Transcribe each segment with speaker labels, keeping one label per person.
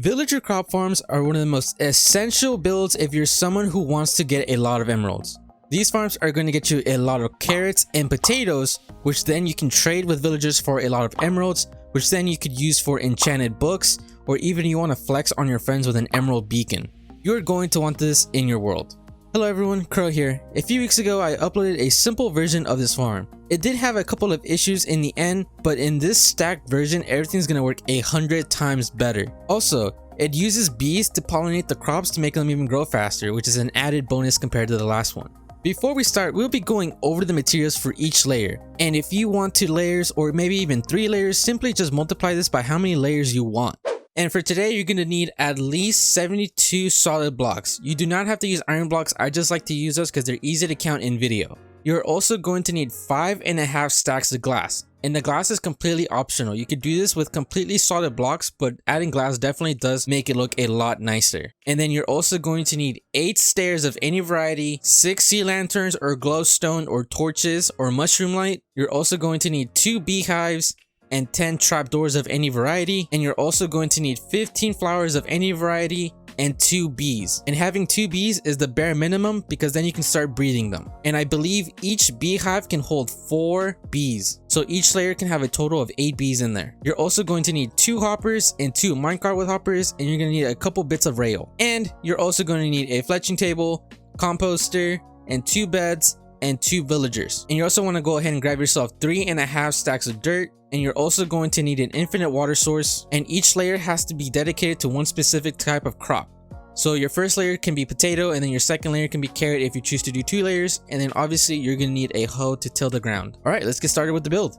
Speaker 1: Villager crop farms are one of the most essential builds if you're someone who wants to get a lot of emeralds. These farms are going to get you a lot of carrots and potatoes, which then you can trade with villagers for a lot of emeralds, which then you could use for enchanted books, or even you want to flex on your friends with an emerald beacon. You're going to want this in your world. Hello everyone, Crow here. A few weeks ago I uploaded a simple version of this farm. It did have a couple of issues in the end, but in this stacked version everything's gonna work 100 times better. Also, it uses bees to pollinate the crops to make them even grow faster, which is an added bonus compared to the last one. Before we start, we'll be going over the materials for each layer, and if you want 2 layers or maybe even 3 layers, simply just multiply this by how many layers you want. And for today, you're going to need at least 72 solid blocks. You do not have to use iron blocks. I just like to use those because they're easy to count in video. You're also going to need 5.5 stacks of glass. And the glass is completely optional. You could do this with completely solid blocks, but adding glass definitely does make it look a lot nicer. And then you're also going to need 8 stairs of any variety, 6 sea lanterns or glowstone or torches or mushroom light. You're also going to need 2 beehives and 10 trapdoors of any variety, and you're also going to need 15 flowers of any variety and 2 bees. And having 2 bees is the bare minimum because then you can start breeding them. And I believe each beehive can hold 4 bees, so each layer can have a total of 8 bees in there. You're also going to need 2 hoppers and 2 minecart with hoppers, and you're going to need a couple bits of rail. And you're also going to need a fletching table, composter, and 2 beds and 2 villagers. And you also want to go ahead and grab yourself 3.5 stacks of dirt, and you're also going to need an infinite water source, and each layer has to be dedicated to one specific type of crop. So your first layer can be potato, and then your second layer can be carrot if you choose to do 2 layers, and then obviously you're going to need a hoe to till the ground. Alright, let's get started with the build.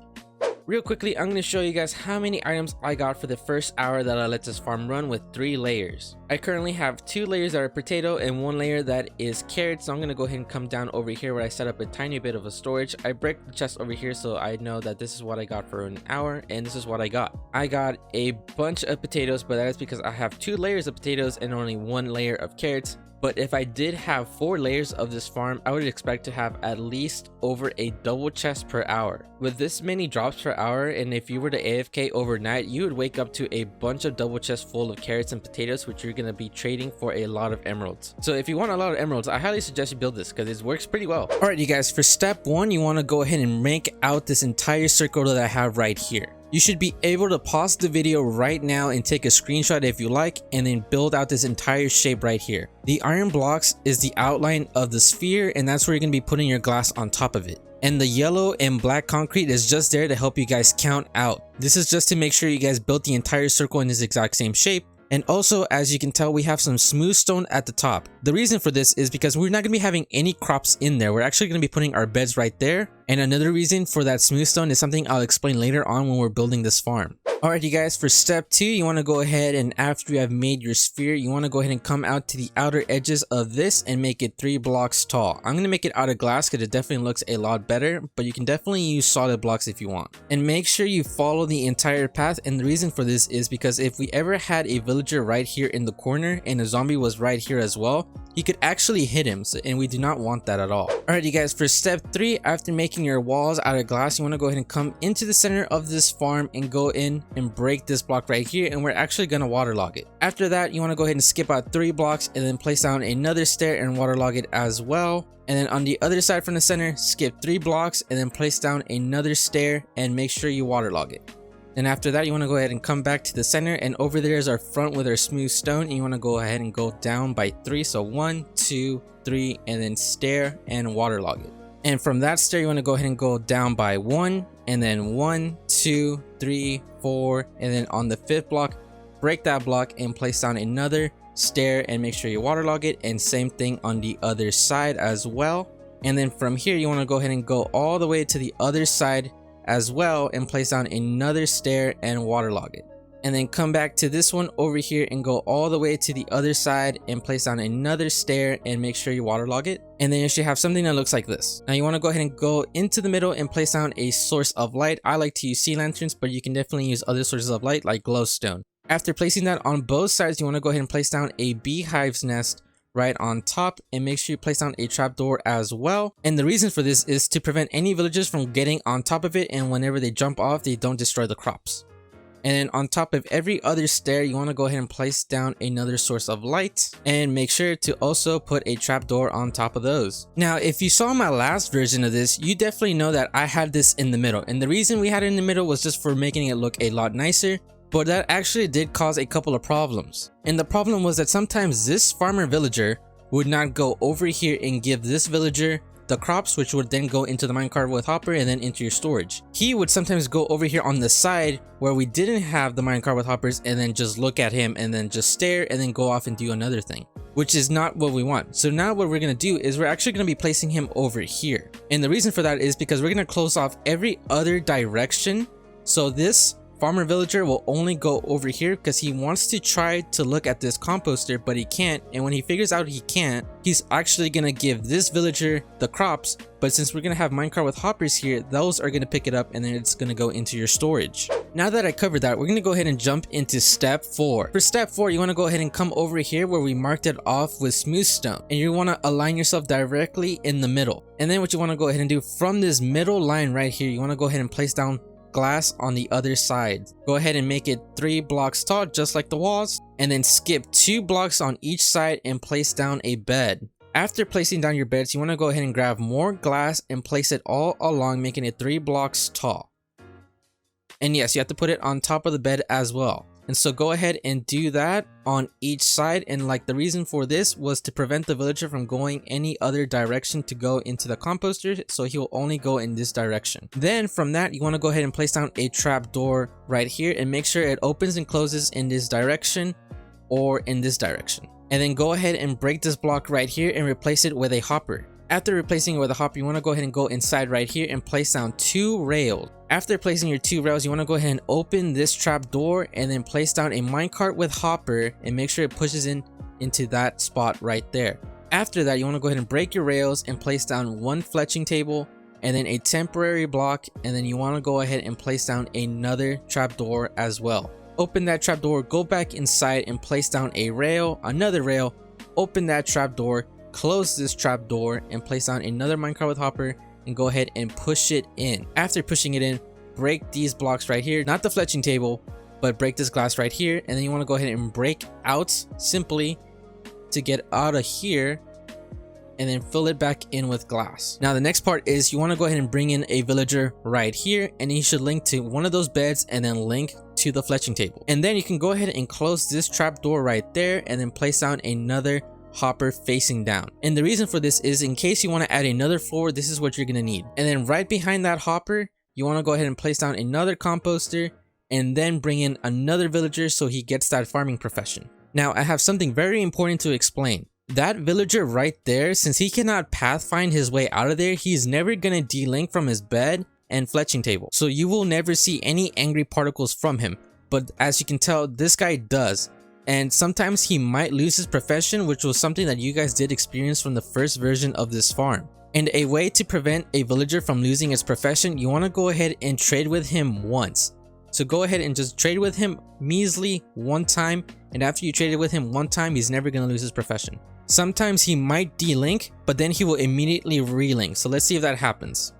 Speaker 1: Real quickly, I'm going to show you guys how many items I got for the first hour that I let this farm run with 3 layers. I currently have 2 layers that are potato and 1 layer that is carrot, so I'm going to go ahead and come down over here where I set up a tiny bit of a storage. I break the chest over here so I know that this is what I got for an hour, and this is what I got. I got a bunch of potatoes, but that is because I have 2 layers of potatoes and only 1 layer of carrots. But if I did have 4 layers of this farm, I would expect to have at least over a double chest per hour. With this many drops per hour, and if you were to AFK overnight, you would wake up to a bunch of double chests full of carrots and potatoes, which you're going to be trading for a lot of emeralds. So if you want a lot of emeralds, I highly suggest you build this because it works pretty well. Alright you guys, for step 1, you want to go ahead and make out this entire circle that I have right here. You should be able to pause the video right now and take a screenshot if you like, and then build out this entire shape right here. The iron blocks is the outline of the sphere, and that's where you're going to be putting your glass on top of it. And the yellow and black concrete is just there to help you guys count out. This is just to make sure you guys built the entire circle in this exact same shape. And also, as you can tell, we have some smooth stone at the top. The reason for this is because we're not going to be having any crops in there. We're actually going to be putting our beds right there. And another reason for that smooth stone is something I'll explain later on when we're building this farm. Alright you guys, for step 2, you want to go ahead and after you have made your sphere, you want to go ahead and come out to the outer edges of this and make it 3 blocks tall. I'm going to make it out of glass because it definitely looks a lot better, but you can definitely use solid blocks if you want. And make sure you follow the entire path, and the reason for this is because if we ever had a villager right here in the corner and a zombie was right here as well, you could actually hit him, and we do not want that at all. Alright you guys, for step 3, after making your walls out of glass, you want to go ahead and come into the center of this farm and go in and break this block right here, and we're actually going to waterlog it. After that, you want to go ahead and skip out 3 blocks and then place down another stair and waterlog it as well. And then on the other side from the center, skip 3 blocks and then place down another stair and make sure you waterlog it. Then after that, you want to go ahead and come back to the center, and over there is our front with our smooth stone, and you want to go ahead and go down by 3. So 1, 2, 3, and then stair and waterlog it. And from that stair, you want to go ahead and go down by 1, and then 1, 2, 3, 4, and then on the 5th block, break that block and place down another stair and make sure you waterlog it, and same thing on the other side as well. And then from here, you want to go ahead and go all the way to the other side as well and place down another stair and waterlog it. And then come back to this one over here and go all the way to the other side and place down another stair and make sure you waterlog it. And then you should have something that looks like this. Now you want to go ahead and go into the middle and place down a source of light. I like to use sea lanterns, but you can definitely use other sources of light like glowstone. After placing that on both sides, you want to go ahead and place down a beehive's nest right on top, and make sure you place down a trapdoor as well. And the reason for this is to prevent any villagers from getting on top of it, and whenever they jump off, they don't destroy the crops. And then on top of every other stair, you want to go ahead and place down another source of light, and make sure to also put a trapdoor on top of those. Now, if you saw my last version of this, you definitely know that I had this in the middle, and the reason we had it in the middle was just for making it look a lot nicer, but that actually did cause a couple of problems. And the problem was that sometimes this farmer villager would not go over here and give this villager the crops, which would then go into the minecart with hopper and then into your storage. He would sometimes go over here on the side where we didn't have the minecart with hoppers and then just look at him and then just stare and then go off and do another thing, which is not what we want. So now what we're going to do is we're actually going to be placing him over here. And the reason for that is because we're going to close off every other direction. So this farmer villager will only go over here because he wants to try to look at this composter, but he can't. And when he figures out he can't, he's actually going to give this villager the crops. But since we're going to have minecart with hoppers here, those are going to pick it up and then it's going to go into your storage. Now that I covered that, we're going to go ahead and jump into step 4. For step 4, you want to go ahead and come over here where we marked it off with smooth stone, and you want to align yourself directly in the middle. And then what you want to go ahead and do from this middle line right here, you want to go ahead and place down glass on the other side. Go ahead and make it 3 blocks tall, just like the walls, and then skip 2 blocks on each side and place down a bed. After placing down your beds, you want to go ahead and grab more glass and place it all along, making it 3 blocks tall. And yes, you have to put it on top of the bed as well. And so go ahead and do that on each side. And like the reason for this was to prevent the villager from going any other direction to go into the composter. So he will only go in this direction. Then from that, you want to go ahead and place down a trap door right here and make sure it opens and closes in this direction or in this direction. And then go ahead and break this block right here and replace it with a hopper. After replacing it with a hopper, you want to go ahead and go inside right here and place down 2 rails. After placing your 2 rails, you want to go ahead and open this trap door and then place down a minecart with hopper and make sure it pushes into that spot right there. After that, you want to go ahead and break your rails and place down 1 fletching table and then a temporary block, and then you want to go ahead and place down another trap door as well. Open that trap door, go back inside and place down a rail, another rail, open that trap door, close this trap door and place down another minecart with hopper and go ahead and push it in. After pushing it in, break these blocks right here, not the fletching table, but break this glass right here, and then you want to go ahead and break out simply to get out of here and then fill it back in with glass. Now the next part is you want to go ahead and bring in a villager right here, and he should link to one of those beds and then link to the fletching table. And then you can go ahead and close this trap door right there and then place down another hopper facing down. And the reason for this is in case you want to add another floor, this is what you're going to need. And then right behind that hopper, you want to go ahead and place down another composter and then bring in another villager so he gets that farming profession. Now I have something very important to explain. That villager right there, since he cannot pathfind his way out of there, he's never going to delink from his bed and fletching table. So you will never see any angry particles from him. But as you can tell, this guy does. And sometimes he might lose his profession, which was something that you guys did experience from the first version of this farm. And a way to prevent a villager from losing his profession, you want to go ahead and trade with him once. So go ahead and just trade with him measly 1 time, and after you traded with him 1 time, he's never going to lose his profession. Sometimes he might delink, but then he will immediately relink. So let's see if that happens.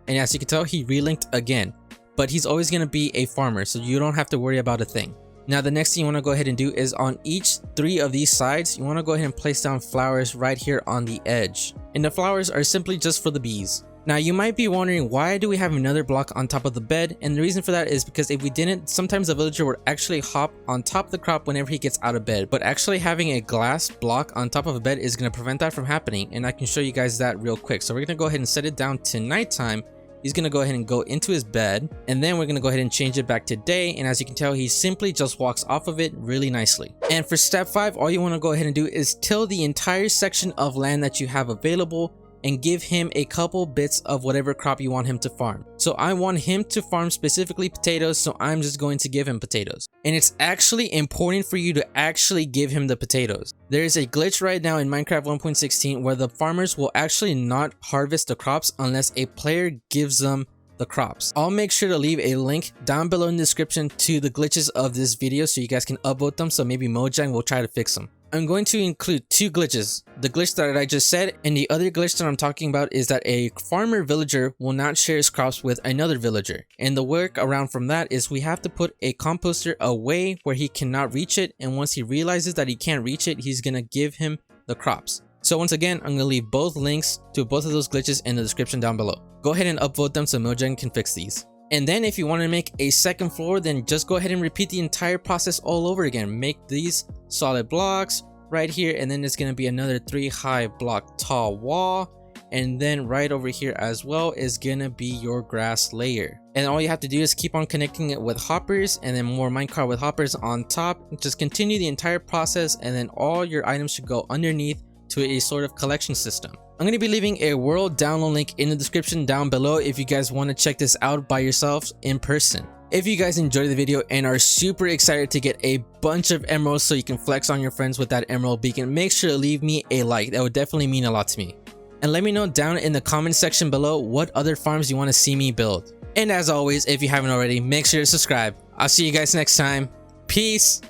Speaker 1: And as you can tell, he relinked again. But he's always going to be a farmer, so you don't have to worry about a thing. Now the next thing you want to go ahead and do is on each 3 of these sides, you want to go ahead and place down flowers right here on the edge. And the flowers are simply just for the bees. Now you might be wondering, why do we have another block on top of the bed? And the reason for that is because if we didn't, sometimes the villager would actually hop on top of the crop whenever he gets out of bed. But actually having a glass block on top of a bed is going to prevent that from happening, and I can show you guys that real quick. So we're going to go ahead and set it down to nighttime. He's going to go ahead and go into his bed, and then we're going to go ahead and change it back to day. And as you can tell, he simply just walks off of it really nicely. And for step 5, all you want to go ahead and do is till the entire section of land that you have available and give him a couple bits of whatever crop you want him to farm. So I want him to farm specifically potatoes, so I'm just going to give him potatoes. And it's actually important for you to actually give him the potatoes. There is a glitch right now in Minecraft 1.16 where the farmers will actually not harvest the crops unless a player gives them the crops. I'll make sure to leave a link down below in the description to the glitches of this video so you guys can upvote them, so maybe Mojang will try to fix them. I'm going to include 2 glitches. The glitch that I just said, and the other glitch that I'm talking about is that a farmer villager will not share his crops with another villager. And the workaround from that is we have to put a composter away where he cannot reach it, and once he realizes that he can't reach it, he's gonna give him the crops. So once again, I'm gonna leave both links to both of those glitches in the description down below. Go ahead and upvote them so Mojang can fix these. And then if you want to make a second floor, then just go ahead and repeat the entire process all over again. Make these solid blocks right here, and then it's going to be another 3 high block tall wall, and then right over here as well is going to be your grass layer. And all you have to do is keep on connecting it with hoppers, and then more minecart with hoppers on top. Just continue the entire process, and then all your items should go underneath to a sort of collection system. I'm going to be leaving a world download link in the description down below if you guys want to check this out by yourselves in person. If you guys enjoyed the video and are super excited to get a bunch of emeralds so you can flex on your friends with that emerald beacon, make sure to leave me a like. That would definitely mean a lot to me. And let me know down in the comment section below what other farms you want to see me build. And as always, if you haven't already, make sure to subscribe. I'll see you guys next time. Peace.